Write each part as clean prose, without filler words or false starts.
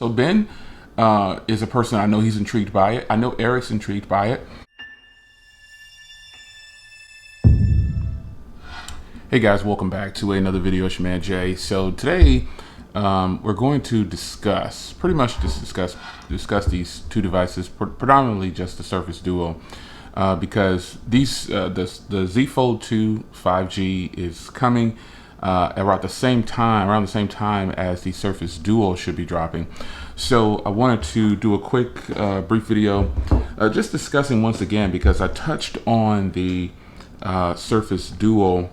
So Ben is a person I know he's intrigued by it. I know Eric's intrigued by it. Hey guys, welcome back to another video. It's your man Jay. So today we're going to pretty much discuss these two devices, predominantly just the Surface Duo, because the Z Fold 2 5G is coming around the same time as the Surface Duo should be dropping. So I wanted to do a quick brief video just discussing once again, because I touched on the Surface Duo.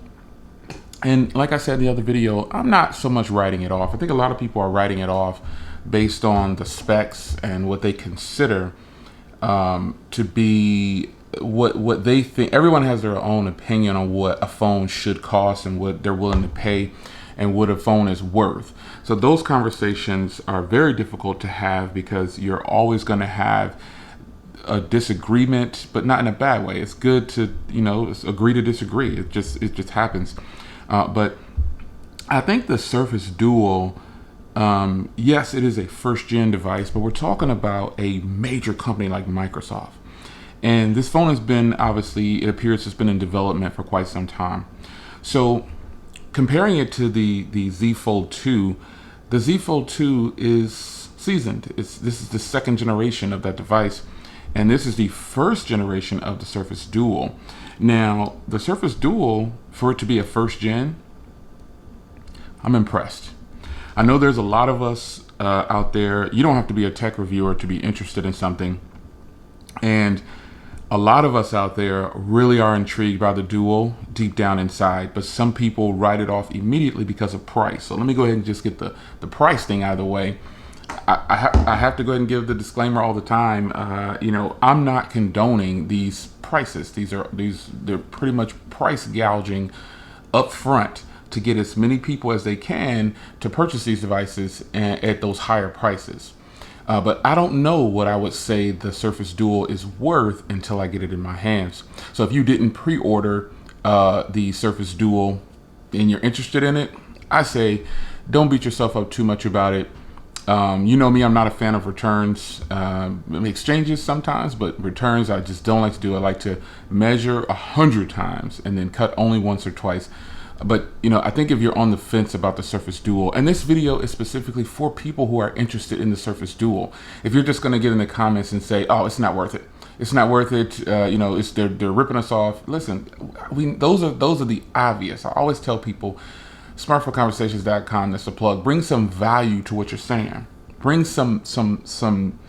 And like I said in the other video, I'm not so much writing it off. I think a lot of people are writing it off based on the specs and what they consider to be what they think. Everyone has their own opinion on what a phone should cost and what they're willing to pay and what a phone is worth. So those conversations are very difficult to have, because you're always going to have a disagreement, but not in a bad way. It's good to, agree to disagree. It just happens. But I think the Surface Duo, yes, it is a first-gen device, but we're talking about a major company like Microsoft. And this phone has been, obviously, it appears it's been in development for quite some time. So comparing it to the Z Fold 2, the Z Fold 2 is seasoned. This is the second generation of that device, and this is the first generation of the Surface Duo. Now, the Surface Duo, for it to be a first gen, I'm impressed. I know there's a lot of us out there. You don't have to be a tech reviewer to be interested in something. And a lot of us out there really are intrigued by the Duo deep down inside, but some people write it off immediately because of price. So let me go ahead and just get the price thing out of the way. I have to go ahead and give the disclaimer all the time. I'm not condoning these prices. They're pretty much price gouging up front to get as many people as they can to purchase these devices at those higher prices. But I don't know what I would say the Surface Duo is worth until I get it in my hands. So if you didn't pre-order the Surface Duo and you're interested in it, I say don't beat yourself up too much about it. You know me, I'm not a fan of returns, exchanges sometimes, but returns I just don't like to do. I like to measure 100 times and then cut only once or twice. But, I think if you're on the fence about the Surface Duo, and this video is specifically for people who are interested in the Surface Duo. If you're just going to get in the comments and say, oh, it's not worth it. It's not worth it. They're ripping us off. Listen, those are the obvious. I always tell people, smartphoneconversations.com, that's the plug. Bring some value to what you're saying. Bring some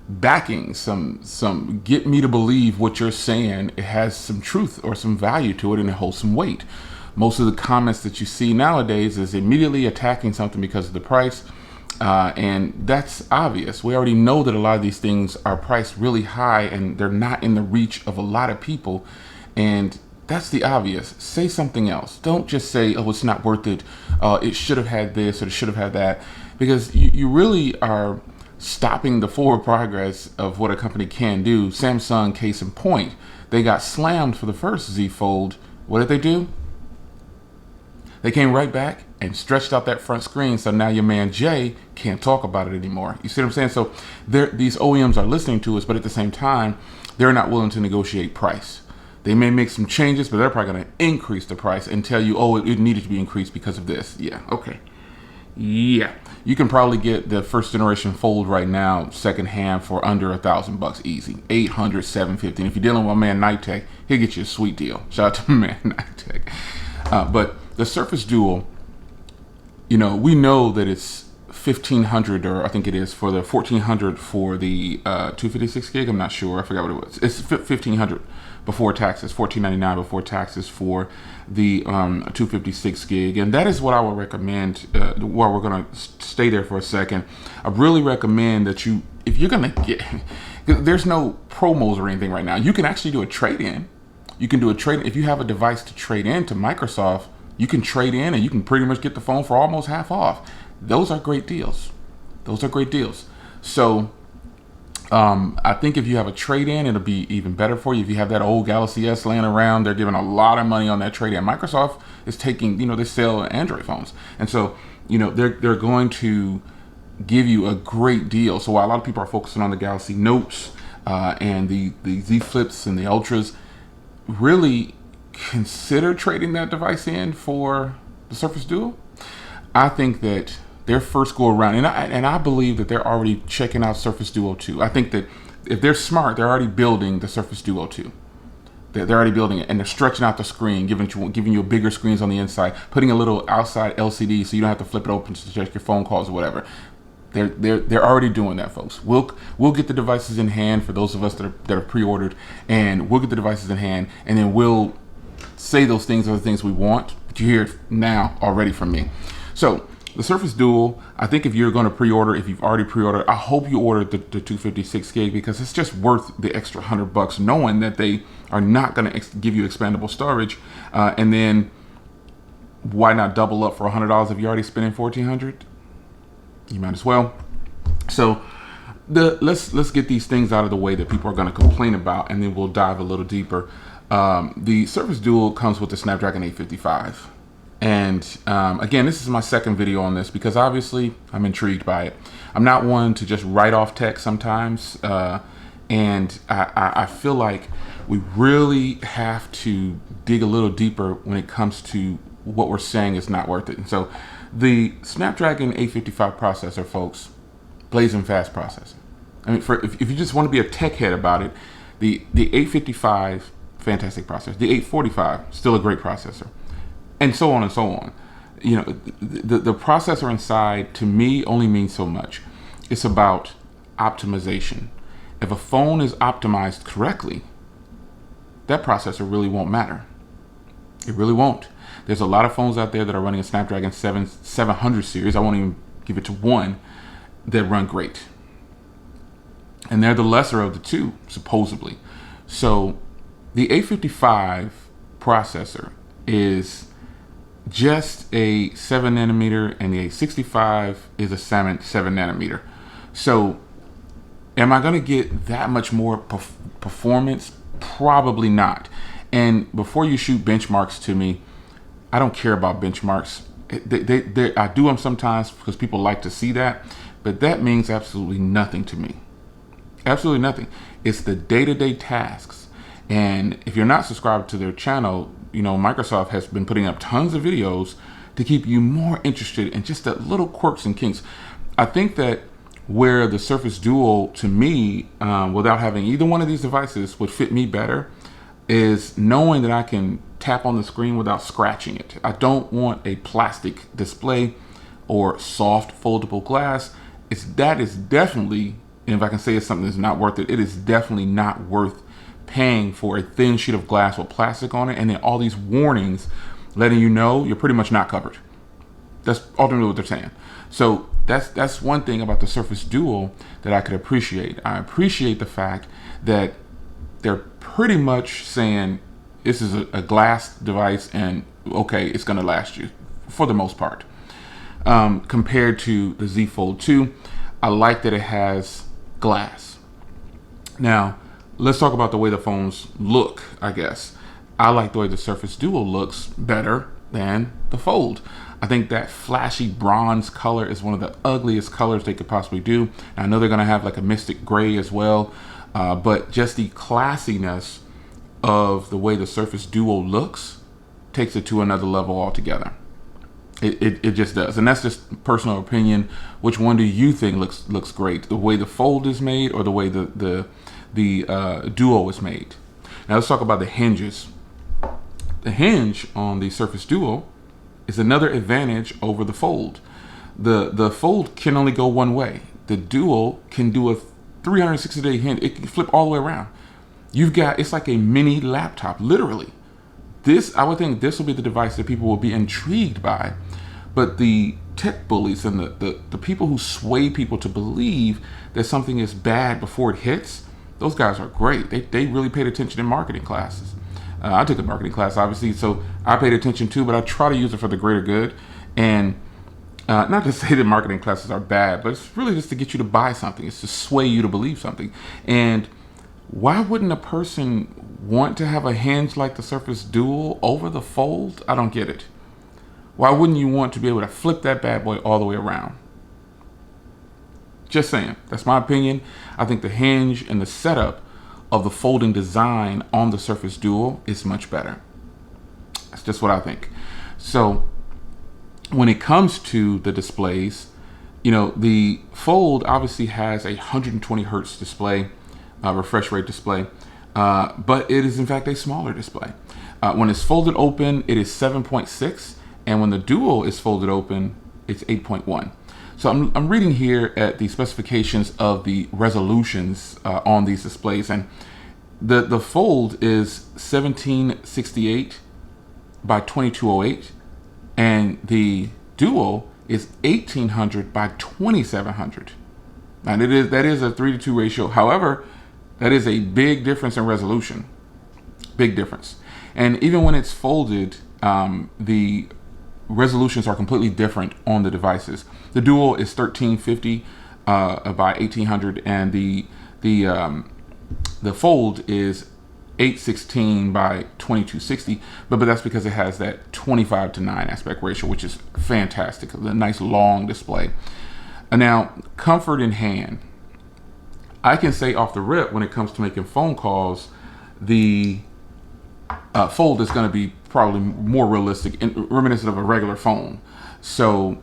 backing, some get me to believe what you're saying. It has some truth or some value to it, and it holds some weight. Most of the comments that you see nowadays is immediately attacking something because of the price, and that's obvious. We already know that a lot of these things are priced really high, and they're not in the reach of a lot of people, and that's the obvious. Say something else. Don't just say, oh, it's not worth it. It should have had this or it should have had that, because you really are stopping the forward progress of what a company can do. Samsung, case in point, they got slammed for the first Z Fold. What did they do? They came right back and stretched out that front screen, so now your man Jay can't talk about it anymore. You see what I'm saying? So these OEMs are listening to us, but at the same time, they're not willing to negotiate price. They may make some changes, but they're probably going to increase the price and tell you, oh, it needed to be increased because of this. Yeah, okay. Yeah, you can probably get the first generation Fold right now secondhand for under $1,000 easy, $800, $750. And if you're dealing with my man Night Tech, he'll get you a sweet deal. Shout out to my man Night Tech. But the Surface Duo, we know that it's $1,500, or I think it is for the $1,400 for the 256 gig. I'm not sure. I forgot what it was. It's $1,500 before taxes, $1,499 before taxes for the 256 gig, and that is what I would recommend. While we're gonna stay there for a second, I really recommend that if you're gonna get, there's no promos or anything right now. You can actually do a trade-in. You can do a trade if you have a device to trade in to Microsoft. You can trade in and you can pretty much get the phone for almost half off. Those are great deals. So I think if you have a trade-in, it'll be even better for you. If you have that old Galaxy S laying around, they're giving a lot of money on that trade-in. Microsoft is taking, they sell Android phones. And so, they're going to give you a great deal. So while a lot of people are focusing on the Galaxy Notes and the Z Flips and the Ultras, really consider trading that device in for the Surface Duo. I think that their first go around, and I believe that they're already checking out Surface Duo 2. I think that if they're smart, they're already building the Surface Duo 2. They're already building it, and they're stretching out the screen, giving you bigger screens on the inside, putting a little outside LCD so you don't have to flip it open to check your phone calls or whatever. They're already doing that, folks. We'll get the devices in hand for those of us that are pre-ordered, and we'll get the devices in hand, and then we'll say those things are the things we want. But you hear it now already from me. So the Surface Duo, I think if you're going to pre-order, if you've already pre-ordered, I hope you ordered the 256 gig, because it's just worth the extra $100, knowing that they are not going to give you expandable storage, and then why not double up for $100 if you're already spending $1,400? You might as well. So let's get these things out of the way that people are going to complain about, and then we'll dive a little deeper. The Surface Duo comes with the Snapdragon 855. And again, this is my second video on this because obviously I'm intrigued by it. I'm not one to just write off tech sometimes. And I feel like we really have to dig a little deeper when it comes to what we're saying is not worth it. And so the Snapdragon 855 processor, folks, blazing fast processor. I mean, if you just want to be a tech head about it, the 855, fantastic processor. The 845, still a great processor. And so on and so on. You know, the processor inside, to me, only means so much. It's about optimization. If a phone is optimized correctly, that processor really won't matter. It really won't. There's a lot of phones out there that are running a Snapdragon 700 series, I won't even give it to one, that run great. And they're the lesser of the two, supposedly. So the 855 processor is just a 7 nanometer, and the 865 is a 7 nanometer. So am I going to get that much more performance? Probably not. And before you shoot benchmarks to me, I don't care about benchmarks. I do them sometimes because people like to see that, but that means absolutely nothing to me. Absolutely nothing. It's the day-to-day tasks. And if you're not subscribed to their channel, you know, Microsoft has been putting up tons of videos to keep you more interested in just the little quirks and kinks. I think that where the Surface Duo, to me, without having either one of these devices, would fit me better is knowing that I can tap on the screen without scratching it. I don't want a plastic display or soft foldable glass. That is definitely, and if I can say it's something that's not worth it, it is definitely not worth paying for a thin sheet of glass with plastic on it, and then all these warnings letting you know you're pretty much not covered. That's ultimately what they're saying. So that's one thing about the Surface Duo that I could appreciate. I appreciate the fact that they're pretty much saying this is a glass device, and okay, it's going to last you for the most part. Compared to the Z Fold 2, I like that it has glass. Now, let's talk about the way the phones look, I guess. I like the way the Surface Duo looks better than the Fold. I think that flashy bronze color is one of the ugliest colors they could possibly do. And I know they're going to have like a mystic gray as well. But just the classiness of the way the Surface Duo looks takes it to another level altogether. It just does. And that's just personal opinion. Which one do you think looks great? The way the Fold is made, or the way the Duo is made? Now let's talk about the hinges. The hinge on the Surface Duo is another advantage over the Fold. The Fold can only go one way. The Duo can do a 360-day hinge. It can flip all the way around. It's like a mini laptop, literally. I would think this will be the device that people will be intrigued by. But the tech bullies and the people who sway people to believe that something is bad before it hits, those guys are great. They really paid attention in marketing classes. I took a marketing class, obviously, so I paid attention too, but I try to use it for the greater good. And not to say that marketing classes are bad, but it's really just to get you to buy something. It's to sway you to believe something. And why wouldn't a person want to have a hinge like the Surface Duo over the Fold? I don't get it. Why wouldn't you want to be able to flip that bad boy all the way around? Just saying. That's my opinion. I think the hinge and the setup of the folding design on the Surface Duo is much better. That's just what I think. So when it comes to the displays, you know, the Fold obviously has a 120 hertz display, refresh rate display, but it is in fact a smaller display. When it's folded open, it is 7.6, and when the Duo is folded open, it's 8.1. So I'm reading here at the specifications of the resolutions on these displays, and the Fold is 1768 by 2208, and the Duo is 1800 by 2700. And that is a 3:2 ratio. However, that is a big difference in resolution. Big difference. And even when it's folded, the resolutions are completely different on the devices. The Duo is 1350 by 1800, and the Fold is 816 by 2260, but that's because it has that 25:9 aspect ratio, which is fantastic. A nice long display. And now, comfort in hand. I can say off the rip, when it comes to making phone calls, the Fold is going to be probably more realistic and reminiscent of a regular phone. So,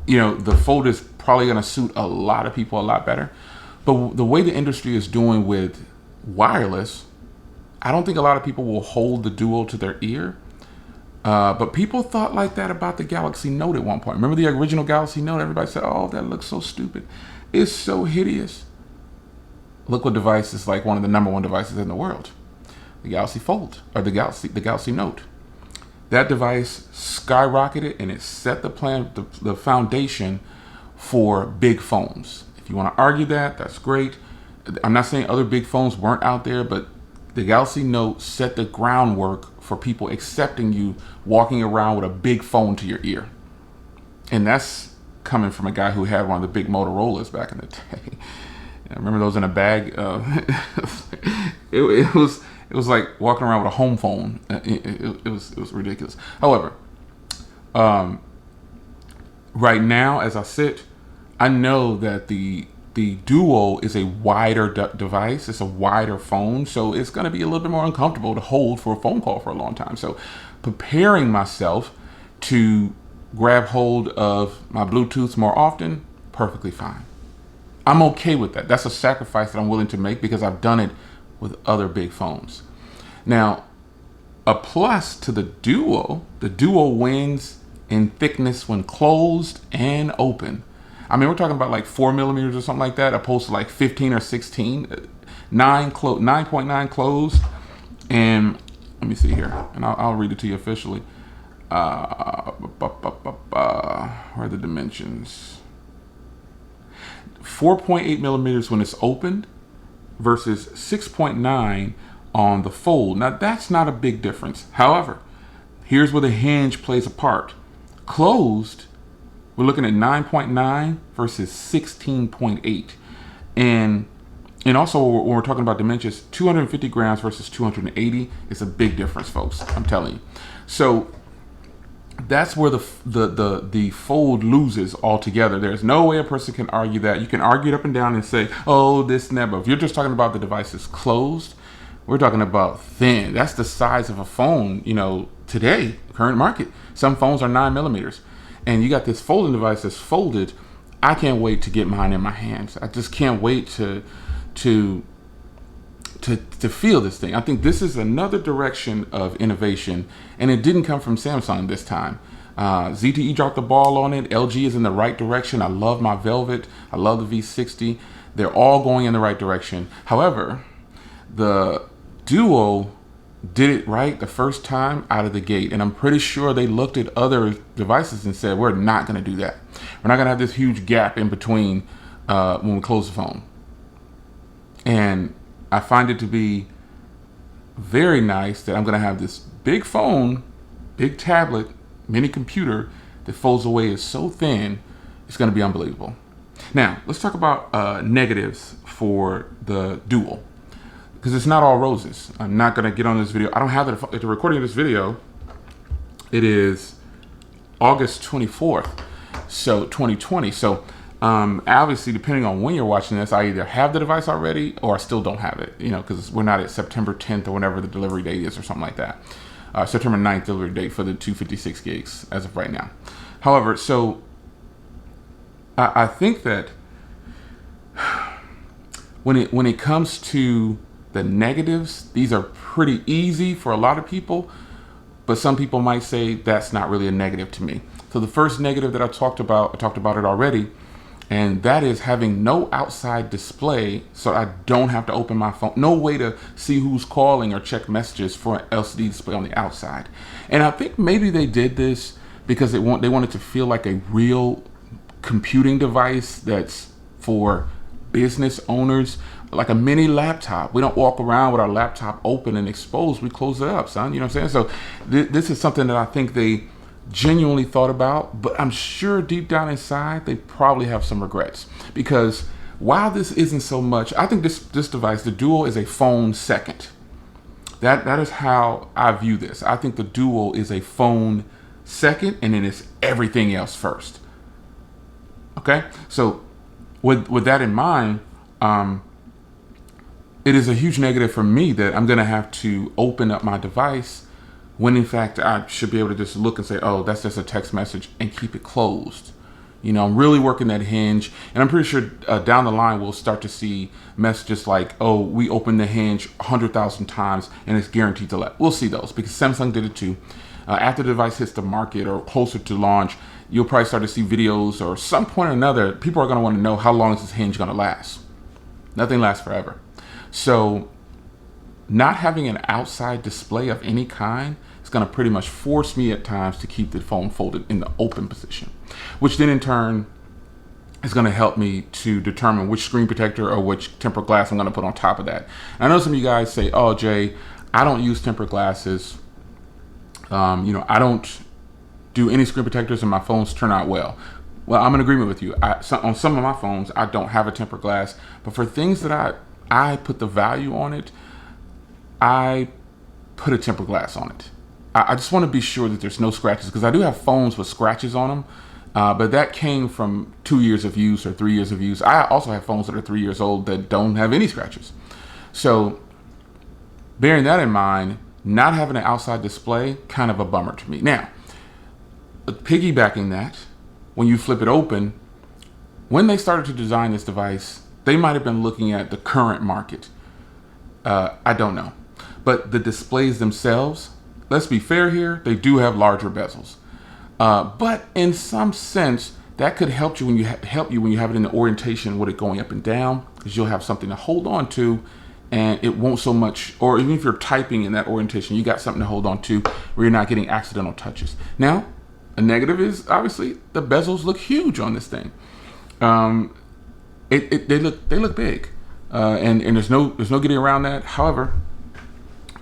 you know, the Fold is probably going to suit a lot of people a lot better. But the way the industry is doing with wireless, I don't think a lot of people will hold the Duo to their ear. But people thought like that about the Galaxy Note at one point. Remember the original Galaxy Note? Everybody said, oh, that looks so stupid. It's so hideous. Look what device is like one of the #1 devices in the world. The Galaxy Fold, or the Galaxy Note. That device skyrocketed, and it set the foundation for big phones. If you want to argue that, that's great. I'm not saying other big phones weren't out there, but the Galaxy Note set the groundwork for people accepting you walking around with a big phone to your ear. And that's coming from a guy who had one of the big Motorola's back in the day. I remember those in a bag. It was like walking around with a home phone. It was ridiculous. However, right now, as I sit, I know that the Duo is a wider device. It's a wider phone, so it's going to be a little bit more uncomfortable to hold for a phone call for a long time. So preparing myself to grab hold of my Bluetooth more often, perfectly fine. I'm okay with that. That's a sacrifice that I'm willing to make because I've done it with other big phones. Now, a plus to the Duo wins in thickness when closed and open. I mean, we're talking about like 4 millimeters or something like that, opposed to like 15 or 16, 9.9 closed. And let me see here, and I'll read it to you officially. Where are the dimensions? 4.8 millimeters when it's opened versus 6.9 on the Fold. Now, that's not a big difference. However, here's where the hinge plays a part. Closed, we're looking at 9.9 versus 16.8. And also, when we're talking about dimensions, 250 grams versus 280 is a big difference, folks. I'm telling you. So that's where the Fold loses altogether. There's no way a person can argue that. You can argue it up and down and say, oh, this and that. But if you're just talking about the devices closed, we're talking about thin. That's the size of a phone, you know, today, current market. Some phones are 9 millimeters. And you got this folding device that's folded. I can't wait to get mine in my hands. I just can't wait to feel this thing. I think this is another direction of innovation, and it didn't come from Samsung this time. ZTE dropped the ball on it. LG is in the right direction. I love my Velvet. I love the V60. They're all going in the right direction. However, the Duo did it right the first time out of the gate, and I'm pretty sure they looked at other devices and said, we're not going to do that. We're not going to have this huge gap in between when we close the phone. And I find it to be very nice that I'm going to have this big phone, big tablet, mini computer that folds away is so thin, it's going to be unbelievable. Now, let's talk about negatives for the Duo, because it's not all roses. I'm not going to get on this video. I don't have it at the recording of this video. It is August 24th, so 2020. So Obviously, depending on when you're watching this, I either have the device already or I still don't have it, because we're not at September 10th or whenever the delivery date is or something like that. September 9th delivery date for the 256 gigs as of right now. However, so I think that when it comes to the negatives, these are pretty easy for a lot of people, but some people might say that's not really a negative to me. So the first negative that I talked about it already, and that is having no outside display, so I don't have to open my phone, no way to see who's calling or check messages for an LCD display on the outside. And I think maybe they did this because they wanted to feel like a real computing device that's for business owners, like a mini laptop. We don't walk around with our laptop open and exposed. We close it up, son. You know what I'm saying? So this is something that I think they genuinely thought about, but I'm sure deep down inside they probably have some regrets, because while this isn't so much, I think this device, the Duo, is a phone second. That is how I view this. I think the Duo is a phone second, and then it's everything else first. Okay, so with that in mind, it is a huge negative for me that I'm gonna have to open up my device when in fact I should be able to just look and say, oh, that's just a text message, and keep it closed. I'm really working that Hinge, and I'm pretty sure down the line we'll start to see messages like, oh, we opened the Hinge 100,000 times and it's guaranteed to let. We'll see those because Samsung did it too. After the device hits the market or closer to launch, you'll probably start to see videos, or some point or another, people are going to want to know, how long is this Hinge going to last? Nothing lasts forever. So not having an outside display of any kind is going to pretty much force me at times to keep the phone folded in the open position, which then in turn is going to help me to determine which screen protector or which tempered glass I'm going to put on top of that. And I know some of you guys say, oh, Jay, I don't use tempered glasses. I don't do any screen protectors and my phones turn out well. Well, I'm in agreement with you. On some of my phones, I don't have a tempered glass, but for things that I put the value on it, I put a tempered glass on it. I just want to be sure that there's no scratches, because I do have phones with scratches on them, but that came from 2 years of use or 3 years of use. I also have phones that are 3 years old that don't have any scratches. So bearing that in mind, not having an outside display, kind of a bummer to me. Now, piggybacking that, when you flip it open, when they started to design this device, they might have been looking at the current market. I don't know. But the displays themselves, let's be fair here, they do have larger bezels. But in some sense, that could help you when you have it in the orientation with it going up and down, because you'll have something to hold on to, and it won't so much, or even if you're typing in that orientation, you got something to hold on to where you're not getting accidental touches. Now, a negative is obviously the bezels look huge on this thing. They look big, and there's no getting around that. However,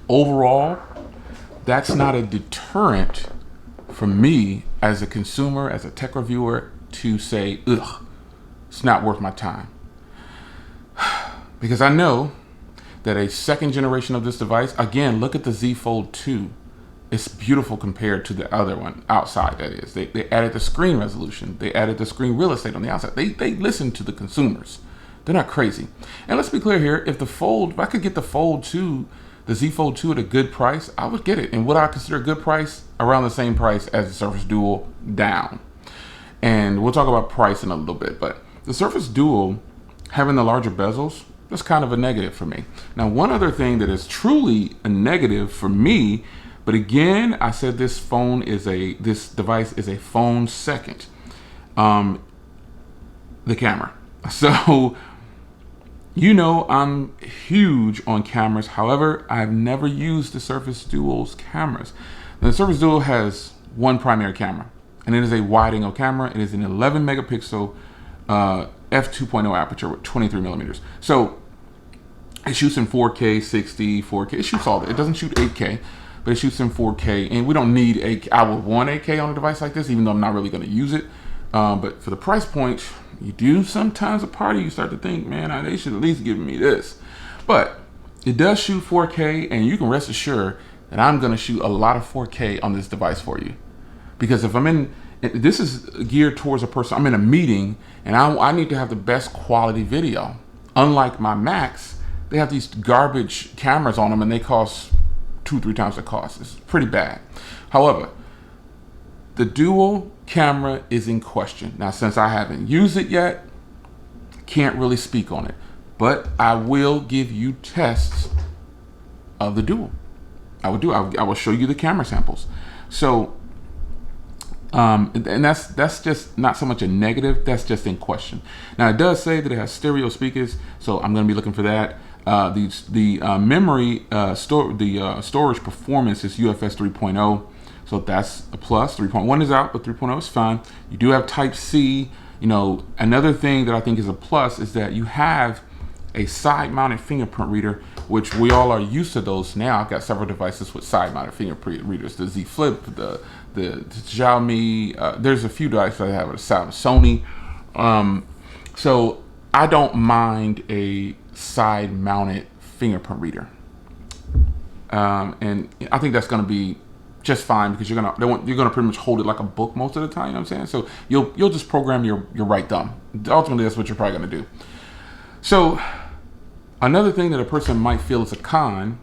overall, that's not a deterrent for me as a consumer, as a tech reviewer, to say, ugh, it's not worth my time. Because I know that a second generation of this device, again, look at the Z Fold 2. It's beautiful compared to the other one outside, that is. They added the screen resolution. They added the screen real estate on the outside. They listen to the consumers. They're not crazy. And let's be clear here, if I could get the Fold 2, the Z Fold 2 at a good price, I would get it. And what I consider a good price, around the same price as the Surface Duo down. And we'll talk about price in a little bit, but the Surface Duo, having the larger bezels, that's kind of a negative for me. Now, one other thing that is truly a negative for me, but again, I said this device is a phone second, the camera. So, I'm huge on cameras. However, I've never used the Surface Duo's cameras. Now, the Surface Duo has one primary camera, and it is a wide-angle camera. It is an 11 megapixel f2.0 aperture with 23 millimeters. So it shoots in 4K, 60, 4K. It shoots all that. It doesn't shoot 8K, but it shoots in 4K. And we don't need 8K. I would want 8K on a device like this, even though I'm not really going to use it. But for the price point, you do sometimes a party, you start to think, man, they should at least give me this. But it does shoot 4K, and you can rest assured that I'm going to shoot a lot of 4K on this device for you. Because if I'm in this is geared towards a person. I'm in a meeting and I need to have the best quality video. Unlike my Macs, they have these garbage cameras on them and they cost 2-3 times the cost. It's pretty bad. However, the dual camera is in question. Now, since I haven't used it yet, can't really speak on it, but I will give you tests of the dual. I will show you the camera samples. So, and that's just not so much a negative, that's just in question. Now it does say that it has stereo speakers, so I'm going to be looking for that. The memory storage performance is UFS 3.0, so that's a plus. 3.1 is out, but 3.0 is fine. You do have Type C. You know, another thing that I think is a plus is that you have a side-mounted fingerprint reader, which we all are used to those now. I've got several devices with side-mounted fingerprint readers. The Z Flip, the Xiaomi. There's a few devices that have a Sony. So I don't mind a side-mounted fingerprint reader, and I think that's going to be just fine because you're gonna pretty much hold it like a book most of the time. You know what I'm saying? So you'll just program your right thumb. Ultimately, that's what you're probably going to do. So another thing that a person might feel is a con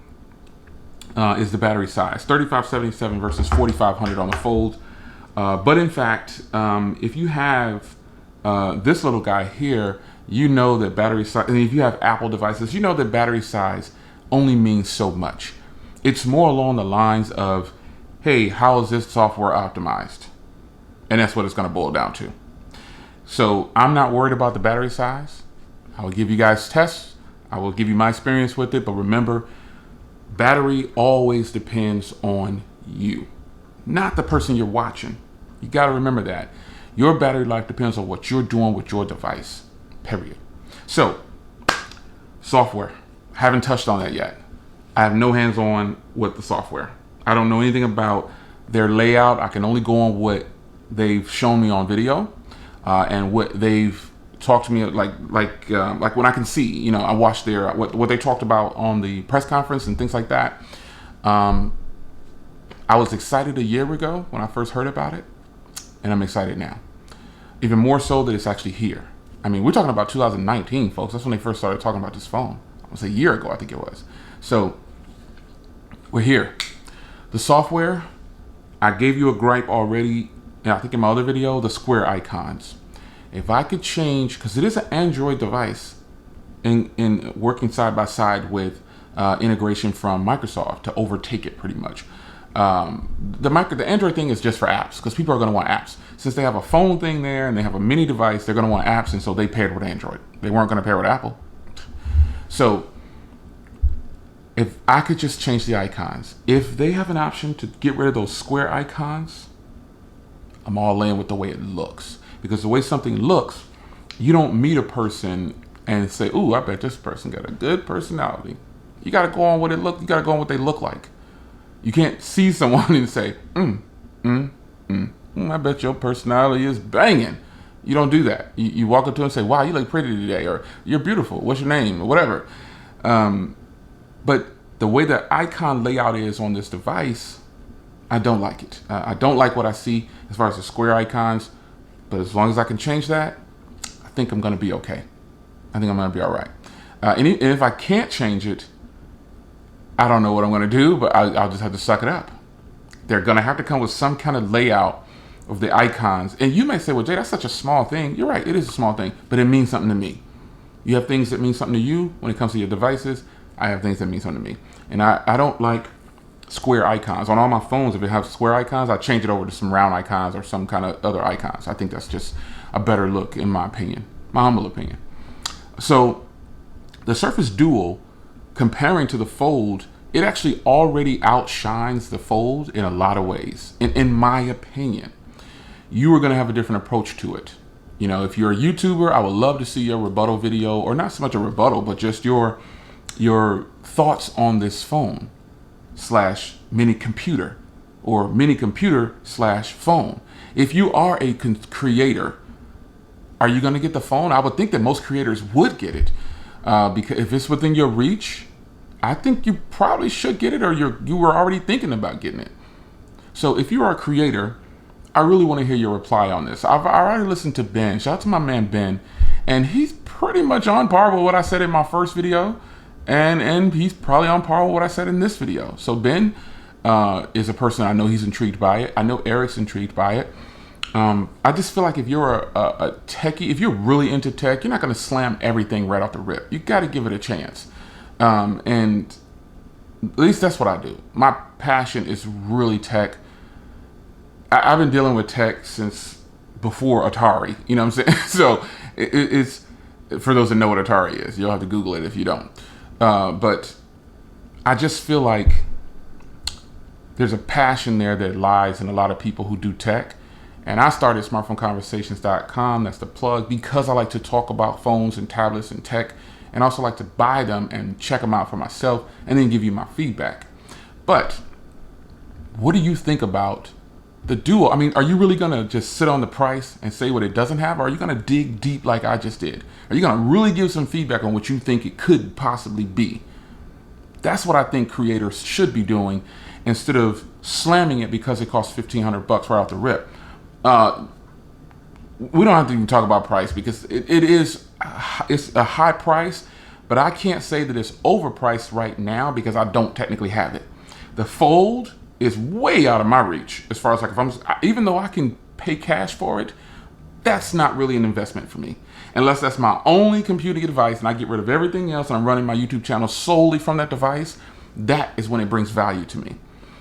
is the battery size. 3577 versus 4500 on the Fold. But in fact, if you have this little guy here, you know that battery size, and if you have Apple devices, you know that battery size only means so much. It's more along the lines of, hey, how is this software optimized? And that's what it's going to boil down to. So I'm not worried about the battery size. I will give you guys tests. I will give you my experience with it. But remember, battery always depends on you, not the person you're watching. You got to remember that. Your battery life depends on what you're doing with your device, period. So, software. Haven't touched on that yet. I have no hands-on with the software. I don't know anything about their layout. I can only go on what they've shown me on video and what they've talked to me like when I can see. You know, I watched their what they talked about on the press conference and things like that. I was excited a year ago when I first heard about it, and I'm excited now. Even more so that it's actually here. I mean, we're talking about 2019, folks. That's when they first started talking about this phone. It was a year ago, I think it was. So we're here. The software, I gave you a gripe already, and I think in my other video, the square icons. If I could change, because it is an Android device in working side by side with integration from Microsoft to overtake it pretty much. The Android thing is just for apps, because people are going to want apps. Since they have a phone thing there and they have a mini device, they're going to want apps, and so they paired with Android. They weren't going to pair with Apple. So if I could just change the icons, if they have an option to get rid of those square icons, I'm all in with the way it looks. Because the way something looks, you don't meet a person and say, "Ooh, I bet this person got a good personality." You got to go on what it look. You got to go on what they look like. You can't see someone and say, I bet your personality is banging." You don't do that. You walk up to them and say, "Wow, you look pretty today," or "You're beautiful. What's your name?" or whatever. But the way the icon layout is on this device, I don't like it. I don't like what I see as far as the square icons. But as long as I can change that, I think I'm going to be okay. I think I'm going to be all right. And if I can't change it, I don't know what I'm going to do, but I'll just have to suck it up. They're going to have to come with some kind of layout of the icons. And you may say, "Well, Jay, that's such a small thing." You're right. It is a small thing, but it means something to me. You have things that mean something to you when it comes to your devices. I have things that mean something to me. And I don't like square icons. On all my phones, if it has square icons, I change it over to some round icons or some kind of other icons. I think that's just a better look, in my opinion, my humble opinion. So the Surface Duo, comparing to the Fold, it actually already outshines the Fold in a lot of ways. In my opinion, you are going to have a different approach to it. You know, if you're a YouTuber, I would love to see your rebuttal video, or not so much a rebuttal, but just your thoughts on this phone / mini computer, or mini computer / phone. If you are a creator, are you going to get the phone? I would think that most creators would get it, because if it's within your reach, I think you probably should get it, or you were already thinking about getting it. So if you are a creator, I really want to hear your reply on this. I already listened to Ben. Shout out to my man Ben, and he's pretty much on par with what I said in my first video, and he's probably on par with what I said in this video. So Ben is a person, I know he's intrigued by it. I know Eric's intrigued by it. I just feel like if you're a techie, if you're really into tech, you're not going to slam everything right off the rip. You got to give it a chance. And at least that's what I do. My passion is really tech. I've been dealing with tech since before Atari. You know what I'm saying? So it's, for those that know what Atari is, you'll have to Google it if you don't. But I just feel like there's a passion there that lies in a lot of people who do tech. And I started smartphoneconversations.com, that's the plug, because I like to talk about phones and tablets and tech, and also like to buy them and check them out for myself and then give you my feedback. But what do you think about the Duo? I mean, are you really gonna just sit on the price and say what it doesn't have? Or are you gonna dig deep like I just did? Are you gonna really give some feedback on what you think it could possibly be? That's what I think creators should be doing, instead of slamming it because it costs $1,500 right off the rip. We don't have to even talk about price, because it's a high price, but I can't say that it's overpriced right now because I don't technically have it. The Fold is way out of my reach as far as, like, even though I can pay cash for it, that's not really an investment for me. Unless that's my only computing device and I get rid of everything else and I'm running my YouTube channel solely from that device, that is when it brings value to me.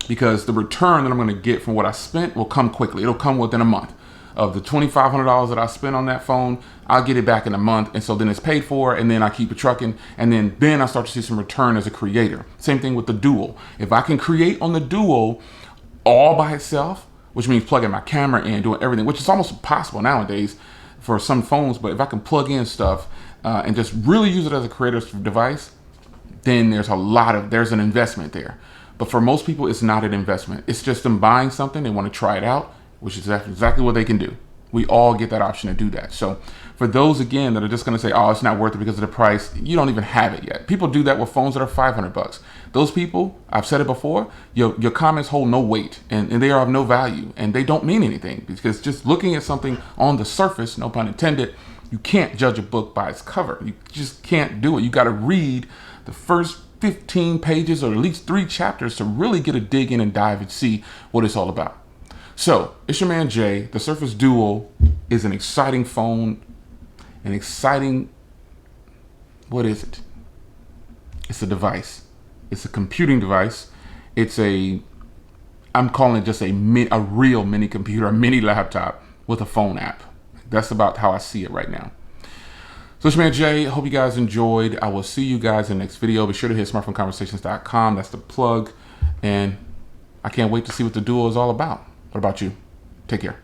Because the return that I'm going to get from what I spent will come quickly. It'll come within a month. Of the $2,500 that I spent on that phone, I'll get it back in a month. And so then it's paid for, and then I keep it trucking. And then I start to see some return as a creator. Same thing with the Duo. If I can create on the Duo all by itself, which means plugging my camera in, doing everything, which is almost impossible nowadays for some phones. But if I can plug in stuff and just really use it as a creator's device, then there's an investment there. But for most people, it's not an investment. It's just them buying something, they want to try it out, which is exactly what they can do. We all get that option to do that. So for those, again, that are just going to say, oh, it's not worth it because of the price, you don't even have it yet. People do that with phones that are $500. Those people, I've said it before, your comments hold no weight, and they are of no value, and they don't mean anything, because just looking at something on the surface, no pun intended, you can't judge a book by its cover. You just can't do it. You got to read the first 15 pages or at least 3 chapters to really get a dig in and dive and see what it's all about. So it's your man Jay. The Surface Duo is an exciting phone, what is it? It's a device. It's a computing device. I'm calling it just a real mini computer, a mini laptop with a phone app. That's about how I see it right now. So it's your man Jay. Hope you guys enjoyed. I will see you guys in the next video. Be sure to hit smartphoneconversations.com. That's the plug. And I can't wait to see what the Duo is all about. What about you? Take care.